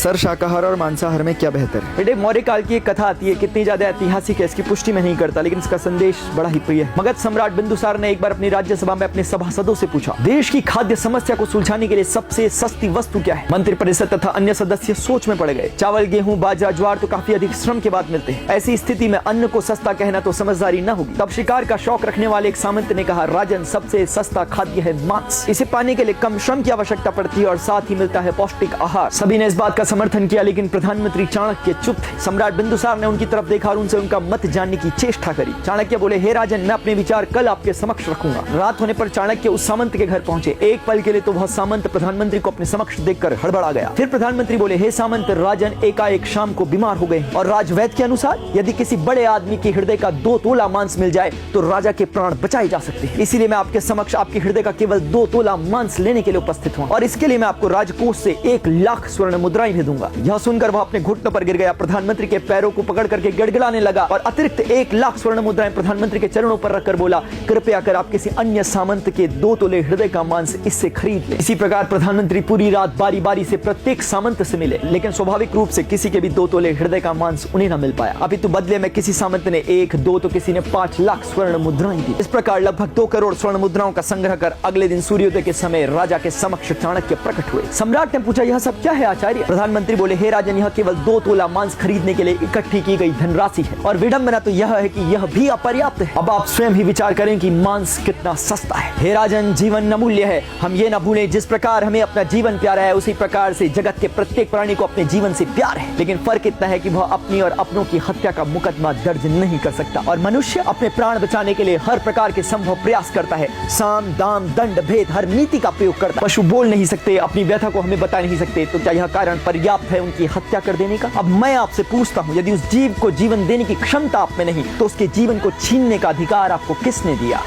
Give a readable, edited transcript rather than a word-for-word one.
Sir, शाकाहार और मांसाहार में क्या बेहतर है? बेटे, मौर्य काल की एक कथा आती है, कितनी ज्यादा ऐतिहासिक है इसकी पुष्टि मैं नहीं करता, लेकिन इसका संदेश बड़ा ही प्रिय है। मगध सम्राट बिंदुसार ने एक बार अपनी राज्यसभा में अपने सभासदों से पूछा, देश की खाद्य समस्या को सुलझाने के लिए सबसे सस्ती वस्तु क्या है? मंत्रिपरिषद तथा अन्य सदस्य सोच में पड़ गए। चावल, गेहूं, बाजरा, ज्वार तो काफी अधिक श्रम के बाद मिलते हैं। ऐसी स्थिति में अन्न को सस्ता कहना तो समझदारी न होगी। तब शिकार का शौक रखने वाले एक सामंत ने कहा, राजन, सबसे सस्ता खाद्य है मांस। इसे पाने के लिए कम श्रम की आवश्यकता पड़ती है और साथ ही मिलता है पौष्टिक आहार। सभी ने इस बात का समर्थन किया, लेकिन प्रधानमंत्री चाणक्य चुप थे। सम्राट बिंदुसार ने उनकी तरफ देखा और उनसे उनका मत जानने की चेष्टा करी। चाणक्य बोले, हे राजन, मैं अपने विचार कल आपके समक्ष रखूंगा। रात होने पर चाणक्य उस सामंत के घर पहुंचे। एक पल के लिए तो वह सामंत प्रधानमंत्री को अपने समक्ष देखकर हड़बड़ा गया। फिर प्रधानमंत्री बोले, हे सामंत, राजन एकाएक शाम को बीमार हो गए और राजवैद्य के अनुसार यदि किसी बड़े आदमी के हृदय का 2 तोला मांस मिल जाए तो राजा के प्राण बचाए जा सकते हैं। इसीलिए मैं आपके समक्ष आपके हृदय का केवल 2 तोला मांस लेने के लिए उपस्थित हूं और इसके लिए मैं आपको राजकोष से 1 लाख स्वर्ण मुद्राएं भी दूंगा। यह सुनकर वह अपने घुटनों पर गिर गया, प्रधानमंत्री के पैरों को पकड़ करके गिड़गिड़ाने लगा और अतिरिक्त 1 लाख स्वर्ण मुद्राएं प्रधानमंत्री के चरणों पर रखकर बोला, कृपया कर आप किसी अन्य सामंत के 2 तोले हृदय का मांस इससे खरीद ले। इसी प्रकार प्रधानमंत्री पूरी रात बारी बारी से प्रत्येक सामंत से मिले, लेकिन स्वाभाविक रूप से किसी के भी 2 तोले हृदय का मांस उन्हें न मिल पाया। अभी तो बदले में किसी सामंत ने 1, 2 तो किसी ने 5 लाख स्वर्ण मुद्राएं दी। इस प्रकार लगभग 2 करोड़ स्वर्ण मुद्राओं का संग्रह कर अगले दिन सूर्योदय के समय राजा के समक्ष चाणक्य प्रकट हुए। सम्राट ने पूछा, यह सब क्या है आचार्य? प्रधानमंत्री बोले, हे राजन, यह केवल 2 तोला मांस खरीदने के लिए इकट्ठी की गई धनराशि है और विडंबना तो यह है कि यह भी अपर्याप्त है। अब आप स्वयं ही विचार करें कि मांस कितना सस्ता है। हे राजन, जीवन अमूल्य है। हम ये न भूलें, जिस प्रकार हमें अपना जीवन प्यारा है उसी प्रकार से जगत के प्रत्येक प्राणी को अपने जीवन से प्यार है। लेकिन फर्क इतना है कि वह अपनी और अपनों की हत्या का मुकदमा दर्ज नहीं कर सकता और मनुष्य अपने प्राण बचाने के लिए हर प्रकार के संभव प्रयास करता है। साम, दाम, दंड, भेद, हर नीति का प्रयोग करता है। पशु बोल नहीं सकते, अपनी व्यथा को हमें बता नहीं सकते, तो क्या यह कारण पर्याप्त है उनकी हत्या कर देने का? अब मैं आपसे पूछता हूँ, यदि उस जीव को जीवन देने की क्षमता आप में नहीं तो उसके जीवन को छीनने का अधिकार आपको किसने दिया?